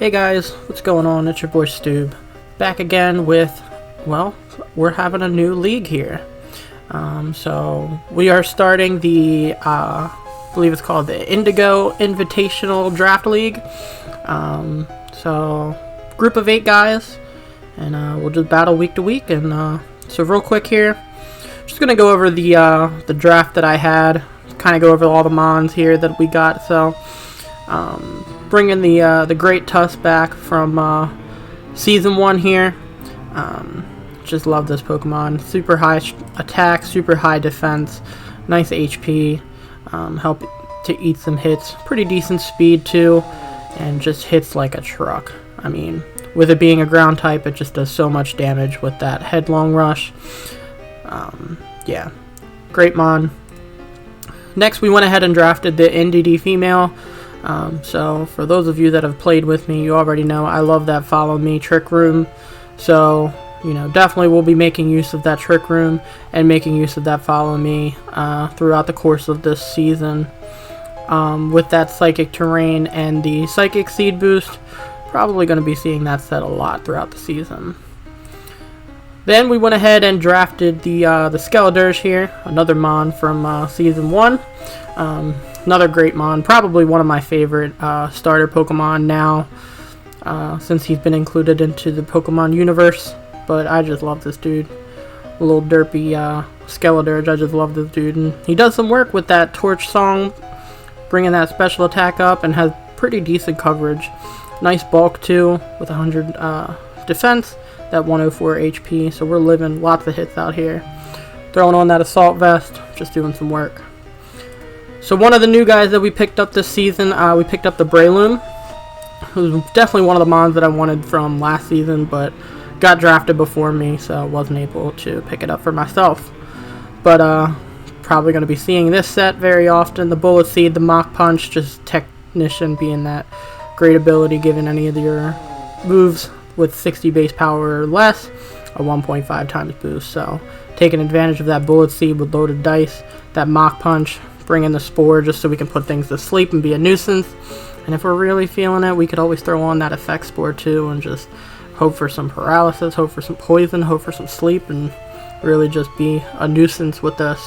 Hey guys, what's going on? It's your boy Stube, back again with, well, we're having a new league here. So we are starting the, I believe it's called the Indigo Invitational Draft League. So group of 8 guys, and we'll just battle week to week. And so real quick here, just gonna go over the draft that I had, kind of go over all the mons here that we got. So bringing the Great Tusk back from Season 1 here. Just love this Pokemon. Super high attack, super high defense, nice HP, help to eat some hits. Pretty decent speed too, and just hits like a truck. I mean, with it being a ground type, it just does so much damage with that headlong rush. Yeah, great mon. Next, we went ahead and drafted the NDD female. So for those of you that have played with me, you already know I love that follow me trick room. So, you know, definitely we'll be making use of that trick room and making use of that follow me throughout the course of this season. With that psychic terrain and the psychic seed boost, probably going to be seeing that set a lot throughout the season. Then we went ahead and drafted the Skeledirge here, another mon from Season 1. Another great mon, probably one of my favorite starter Pokemon now, since he's been included into the Pokemon universe. But I just love this dude. A little derpy Skeledirge, I just love this dude. And he does some work with that Torch Song, bringing that special attack up, and has pretty decent coverage. Nice bulk too, with 100 defense, that 104 HP, so we're living lots of hits out here. Throwing on that Assault Vest, just doing some work. So one of the new guys that we picked up this season, we picked up the Breloom, who's definitely one of the mons that I wanted from last season, but got drafted before me, so I wasn't able to pick it up for myself. But probably going to be seeing this set very often. The Bullet Seed, the Mach Punch, just Technician being that great ability, given any of your moves with 60 base power or less, a 1.5 times boost. So taking advantage of that Bullet Seed with loaded dice, that Mach Punch, bring in the Spore just so we can put things to sleep and be a nuisance. And if we're really feeling it, we could always throw on that Effect Spore too and just hope for some paralysis, hope for some poison, hope for some sleep, and really just be a nuisance with this.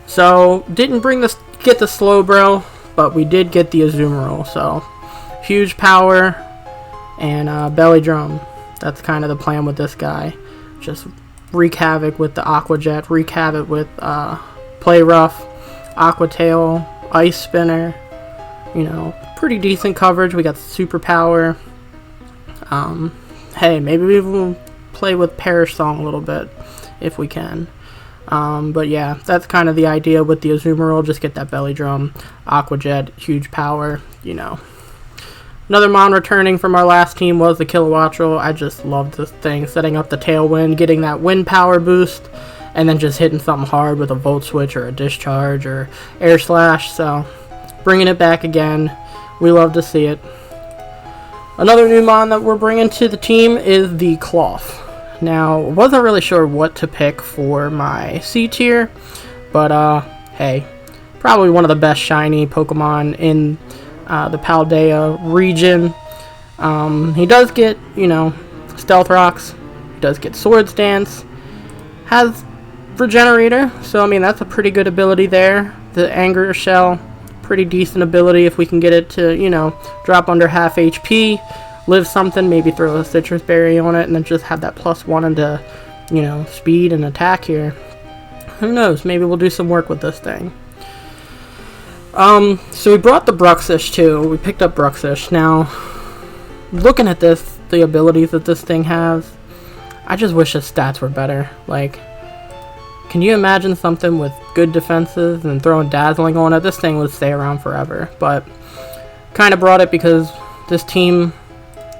So didn't get the Slowbro, but we did get the Azumarill. So huge power and Belly Drum. That's kind of the plan with this guy. Just wreak havoc with the Aqua Jet, wreak havoc with Play Rough, Aqua Tail, Ice Spinner. You know, pretty decent coverage. We got super power. Hey, maybe we will play with Perish Song a little bit if we can. But yeah, that's kind of the idea with the Azumarill. Just get that Belly Drum, Aqua Jet, huge power, you know. Another mon returning from our last team was the Kilowattrel. I just love this thing, setting up the Tailwind, getting that wind power boost, and then just hitting something hard with a Volt Switch or a Discharge or Air Slash. So bringing it back again, we love to see it. Another new mon that we're bringing to the team is the Cloth. Now, wasn't really sure what to pick for my C tier, but hey, probably one of the best shiny Pokemon in the Paldea region. He does get, you know, Stealth Rocks, he does get Swords Dance, has Regenerator, so I mean that's a pretty good ability there. The Anger Shell, pretty decent ability if we can get it to, you know, drop under half HP, live something, maybe throw a Citrus Berry on it, and then just have that +1 into, you know, speed and attack here. Who knows, maybe we'll do some work with this thing. So we brought the Bruxish too. We picked up Bruxish. Now, looking at this, the abilities that this thing has, I just wish its stats were better. Like, can you imagine something with good defenses and throwing Dazzling on it? This thing would stay around forever. But kind of brought it because this team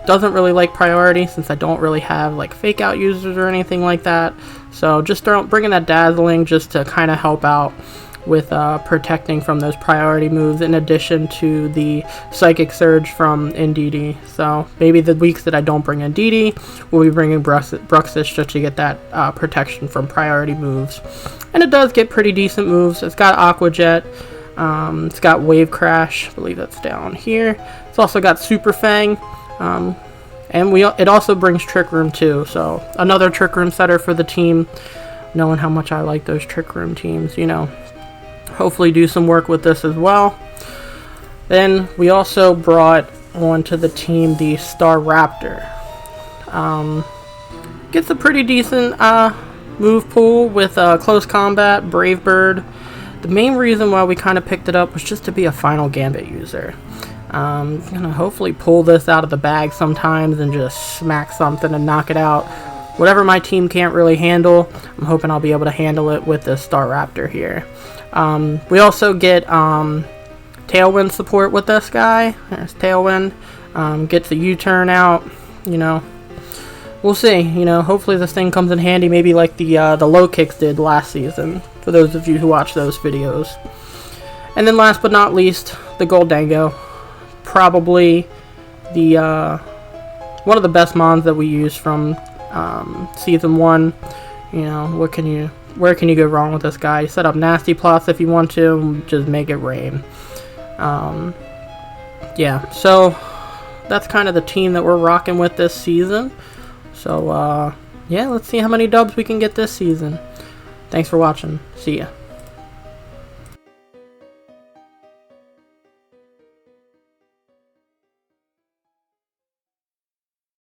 doesn't really like priority, since I don't really have like fake out users or anything like that. So just bringing that Dazzling just to kind of help out with protecting from those priority moves, in addition to the Psychic Surge from NDD. So maybe the weeks that I don't bring in DD, we'll be bringing Bruxish just to get that protection from priority moves. And it does get pretty decent moves. It's got Aqua Jet, it's got Wave Crash, I believe that's down here. It's also got Super Fang, And it also brings Trick Room too, so another Trick Room setter for the team, knowing how much I like those Trick Room teams, you know. Hopefully do some work with this as well. Then we also brought onto the team the Star Raptor. Gets a pretty decent move pool with Close Combat, Brave Bird. The main reason why we kind of picked it up was just to be a Final Gambit user. Gonna hopefully pull this out of the bag sometimes and just smack something and knock it out. Whatever my team can't really handle, I'm hoping I'll be able to handle it with the Star Raptor here. We also get Tailwind support with this guy. There's Tailwind. Gets the U-turn out, you know. We'll see, you know, hopefully this thing comes in handy, maybe like the low kicks did last season, for those of you who watch those videos. And then last but not least, the Gold Dango. Probably the one of the best mons that we use from season 1. You know, where can you go wrong with this guy? Set up nasty plots if you want to, just make it rain. Yeah, so that's kind of the team that we're rocking with this season. So yeah, let's see how many dubs we can get this season. Thanks for watching. See ya.